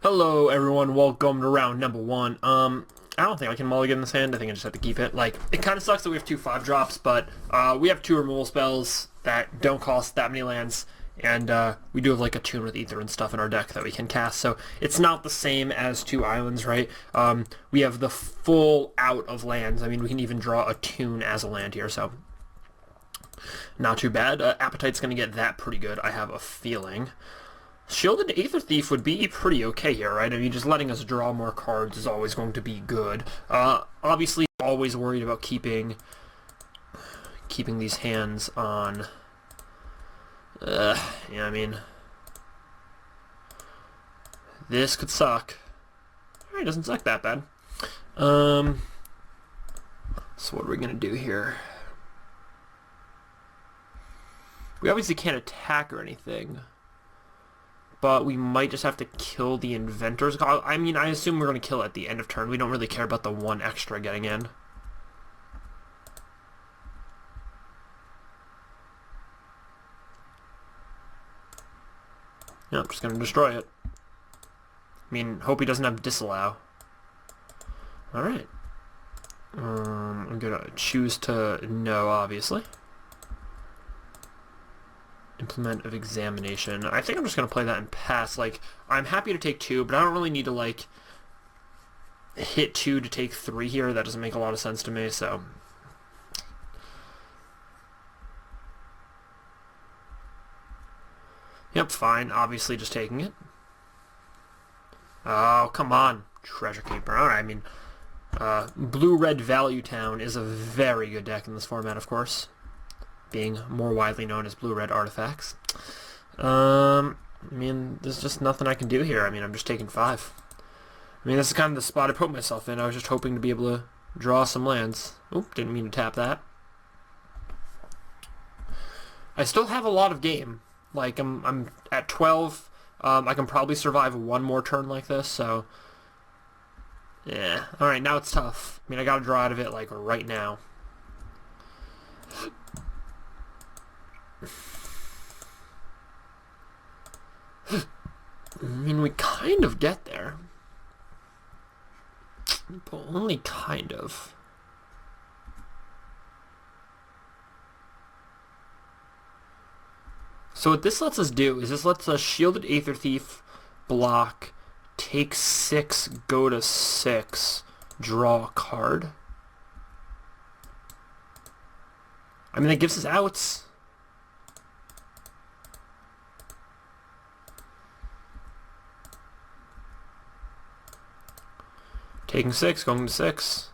Hello everyone, welcome to round number one. I don't think I can mulligan this hand. I think I just have to keep it. Like, it kind of sucks that we have two 5-drops, but we have two removal spells that don't cost that many lands, and we do have like a tune with Aether and stuff in our deck that we can cast, so it's not the same as two islands, right? We have the full out of lands. I mean, we can even draw a tune as a land here, so not too bad. Appetite's going to get that pretty good, I have a feeling. Shielded Aether Thief would be pretty okay here, right? I mean, just letting us draw more cards is always going to be good. Obviously, always worried about keeping these hands on. Yeah, I mean, this could suck. It doesn't suck that bad. So what are we gonna do here? We obviously can't attack or anything, but we might just have to kill the Inventor's God. I mean, I assume we're going to kill it at the end of turn. We don't really care about the one extra getting in. Yeah, I'm just going to destroy it. I mean, hope he doesn't have Disallow. Alright. I'm going to choose to no, obviously. Implement of Examination. I think I'm just going to play that and pass. Like, I'm happy to take 2, but I don't really need to, like, hit 2 to take 3 here. That doesn't make a lot of sense to me, so. Yep, fine. Obviously just taking it. Oh, come on. Treasure Keeper. Alright, I mean, Blue-Red Value Town is a very good deck in this format, of course, being more widely known as blue-red artifacts. I mean, there's just nothing I can do here. I mean, I'm just taking 5. I mean, this is kind of the spot I put myself in. I was just hoping to be able to draw some lands. Oop, didn't mean to tap that. I still have a lot of game. Like, I'm at 12. I can probably survive one more turn like this, so. Yeah. Alright, now it's tough. I mean, I gotta draw out of it, like, right now. I mean, we kind of get there. But only kind of. So what this lets us do is this lets us Shielded Aether Thief, block, take 6, go to 6, draw a card. I mean, that gives us outs. Taking 6, going to 6.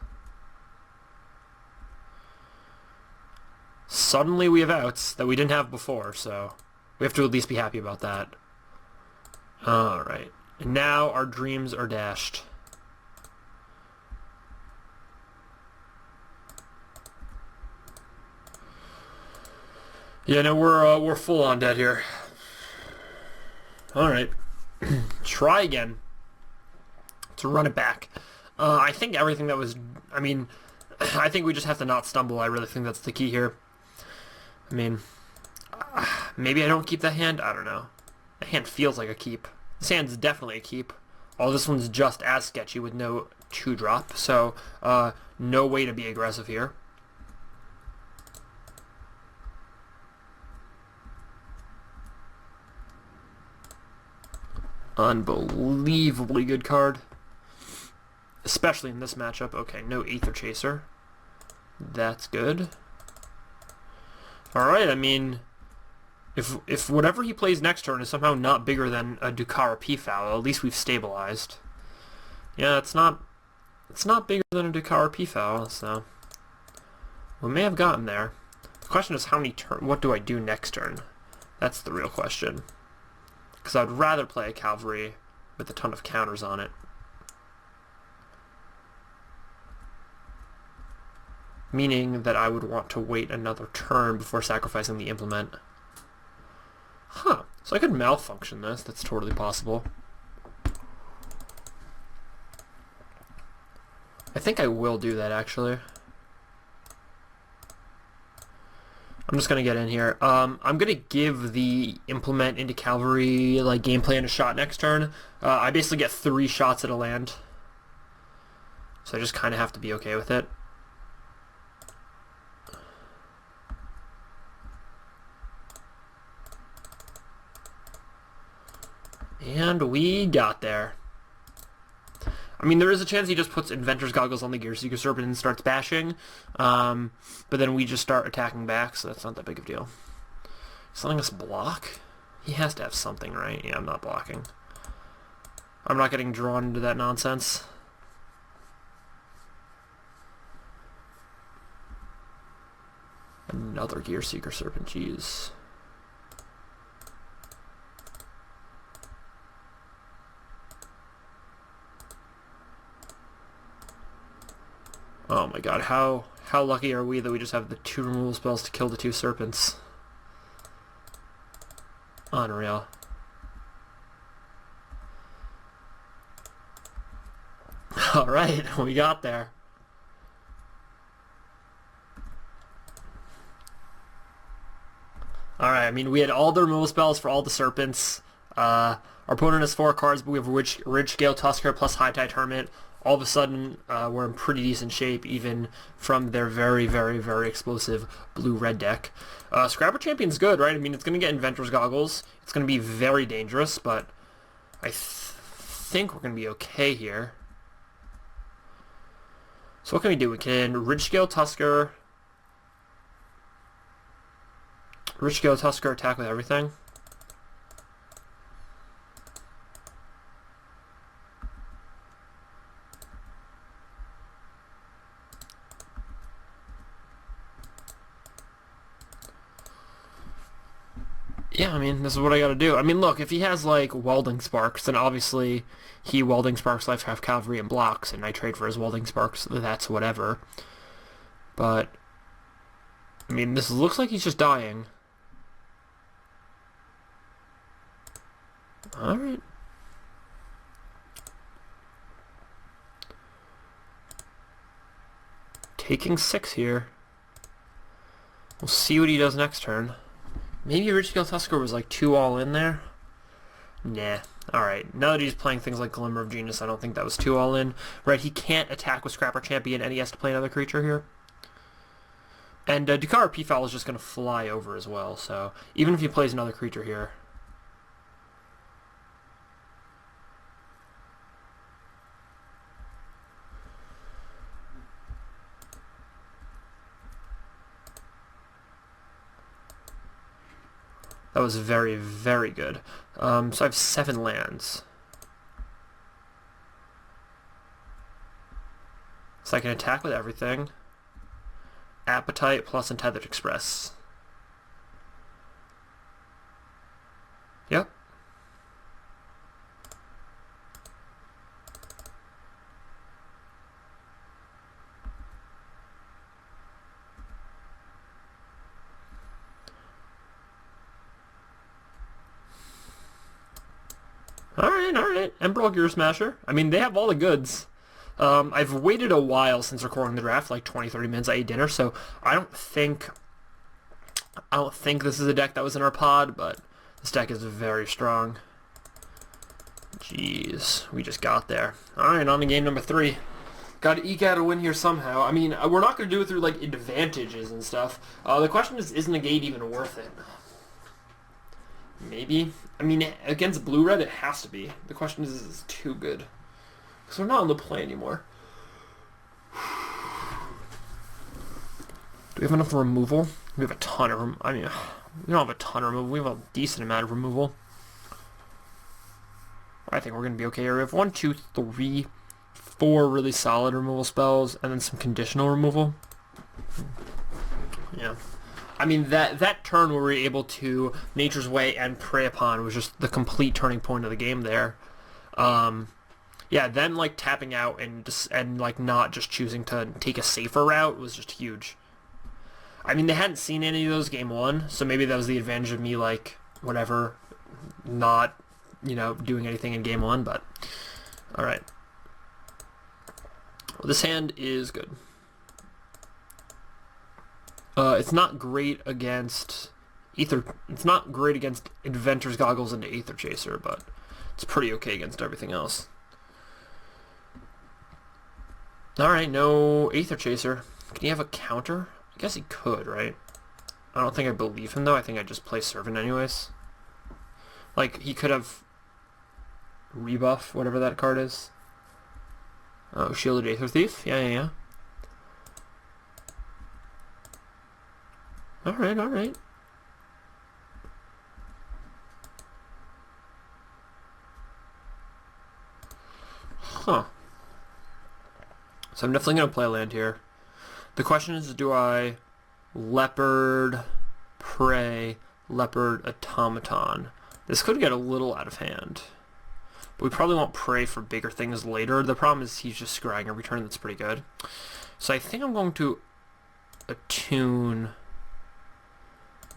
Suddenly we have outs that we didn't have before, so we have to at least be happy about that. Alright. And now our dreams are dashed. Yeah, no, we're full on dead here. Alright. Try again to run it back. I think everything that was... I mean, I think we just have to not stumble. I really think that's the key here. I mean, maybe I don't keep that hand. I don't know. The hand feels like a keep. This hand's definitely a keep. All this one's just as sketchy with no 2-drop. So, no way to be aggressive here. Unbelievably good card. Especially in this matchup. Okay, no Aether Chaser. That's good. Alright, I mean, if whatever he plays next turn is somehow not bigger than a Dukara P-Foul, at least we've stabilized. Yeah, it's not bigger than a Dukara P-Foul, so we may have gotten there. The question is what do I do next turn? That's the real question. Because I'd rather play a Cavalry with a ton of counters on it. Meaning that I would want to wait another turn before sacrificing the implement. Huh. So I could malfunction this. That's totally possible. I think I will do that, actually. I'm just gonna get in here. I'm gonna give the implement into cavalry like game plan a shot next turn. I basically get 3 shots at a land, so I just kind of have to be okay with it. And we got there. I mean, there is a chance he just puts Inventor's Goggles on the Gear Seeker Serpent and starts bashing, but then we just start attacking back, so that's not that big of a deal. He's letting us block? He has to have something, right? Yeah, I'm not blocking. I'm not getting drawn into that nonsense. Another Gear Seeker Serpent, jeez. Oh my god, how lucky are we that we just have the 2 removal spells to kill the 2 serpents. Unreal. Alright, we got there. Alright, I mean, we had all the removal spells for all the serpents. Our opponent has 4 cards, but we have Ridge-Scale Tusker plus High Tide Hermit. All of a sudden, we're in pretty decent shape, even from their very, very, very explosive blue-red deck. Scrapper Champion's good, right? I mean, it's going to get Inventor's Goggles. It's going to be very dangerous, but I think we're going to be okay here. So what can we do? We can Ridge-Scale Tusker. Ridge-Scale Tusker, attack with everything. Yeah, I mean, this is what I gotta do. I mean, look, if he has, like, Welding Sparks, then obviously he Welding Sparks Life Half Cavalry and blocks, and I trade for his Welding Sparks, that's whatever. But, I mean, this looks like he's just dying. Alright. Taking 6 here. We'll see what he does next turn. Maybe Ridge-Scale Tusker was like 2 all in there? Nah. Alright, now that he's playing things like Glimmer of Genius, I don't think that was 2 all in. Right, he can't attack with Scrapper Champion and he has to play another creature here. And Dukara Peafowl is just going to fly over as well, so even if he plays another creature here. That was very, very good. So I have 7 lands. So I can attack with everything. Appetite plus Untethered Express. Yep. Alright. Emerald Gear Smasher. I mean, they have all the goods. I've waited a while since recording the draft, like 20-30 minutes. I ate dinner, so I don't think this is a deck that was in our pod, but this deck is very strong. Jeez, we just got there. Alright, on to game number 3. Gotta eke out a win here somehow. I mean, we're not gonna do it through, like, advantages and stuff. The question is negate even worth it? Maybe. I mean, against blue-red, it has to be. The question is it too good? Because we're not on the play anymore. Do we have enough removal? We have a ton of I mean, we don't have a ton of removal. We have a decent amount of removal. I think we're going to be okay here. We have 1, 2, 3, 4 really solid removal spells, and then some conditional removal. Yeah. I mean, that turn where we were able to Nature's Way and Prey Upon was just the complete turning point of the game there. Yeah, them like tapping out and like not just choosing to take a safer route was just huge. I mean, they hadn't seen any of those game 1, so maybe that was the advantage of me, like, whatever, not, you know, doing anything in game 1, but alright. Well, this hand is good. It's not great against Aether. It's not great against Inventor's Goggles into Aether Chaser, but it's pretty okay against everything else. Alright, no Aether Chaser. Can he have a counter? I guess he could, right? I don't think I believe him, though. I think I just play Servant anyways. Like, he could have rebuff, whatever that card is. Oh, Shielded Aether Thief? Yeah. Alright. Huh. So I'm definitely going to play a land here. The question is, do I Leopard, Prey, Leopard, Automaton? This could get a little out of hand. But we probably won't Prey for bigger things later. The problem is he's just scrying every turn. That's pretty good. So I think I'm going to attune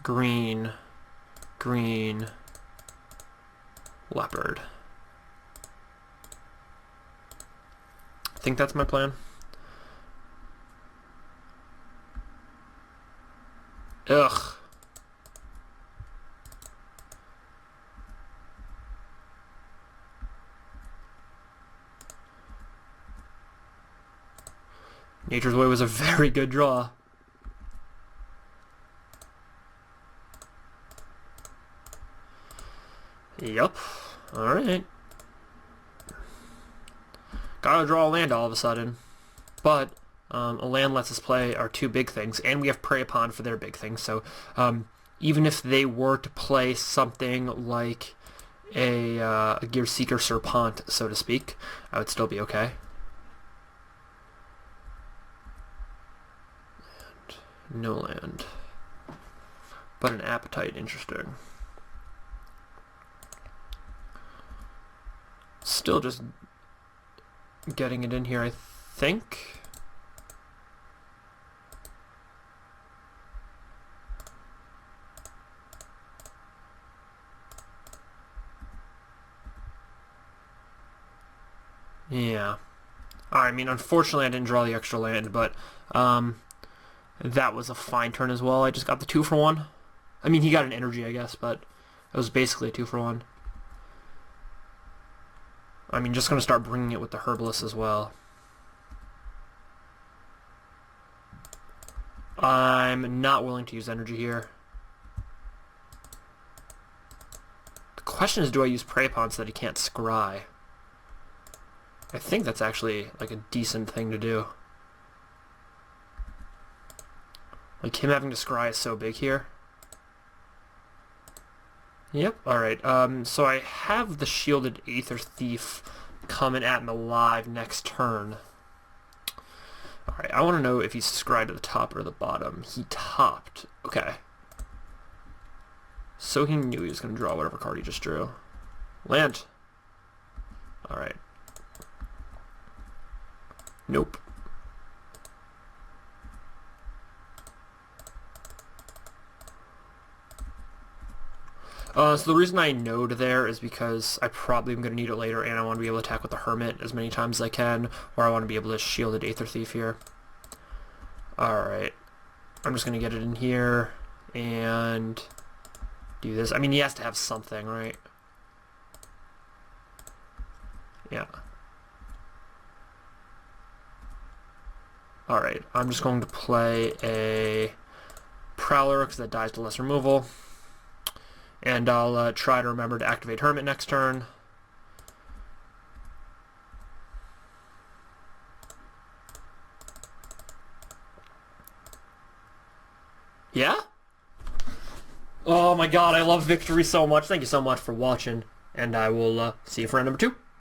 green, Leopard. I think that's my plan. Ugh. Nature's Way was a very good draw. Yup. Alright. Gotta draw a land all of a sudden. But a land lets us play our two big things, and we have Prey Upon for their big things. So even if they were to play something like a Gear Seeker Serpent, so to speak, I would still be okay. And no land. But an Appetite, interesting. Still just getting it in here, I think. Yeah. I mean, unfortunately I didn't draw the extra land, but that was a fine turn as well. I just got the 2-for-1. I mean, he got an energy, I guess, but it was basically a 2-for-1. I mean, just going to start bringing it with the Herbalist as well. I'm not willing to use energy here. The question is, do I use Prey Upon so that he can't scry? I think that's actually like a decent thing to do. Like, him having to scry is so big here. Yep, alright. So I have the Shielded Aether Thief coming at me live next turn. Alright, I want to know if he's scryed to the top or the bottom. He topped. Okay. So he knew he was going to draw whatever card he just drew. Land. Alright. Nope. So the reason I node there is because I probably am going to need it later, and I want to be able to attack with the Hermit as many times as I can, or I want to be able to Shielded Aether Thief here. Alright. I'm just going to get it in here and do this. I mean, he has to have something, right? Yeah. Alright, I'm just going to play a Prowler because that dies to less removal. And I'll try to remember to activate Hermit next turn. Yeah? Oh my god, I love victory so much. Thank you so much for watching, and I will see you for round number 2.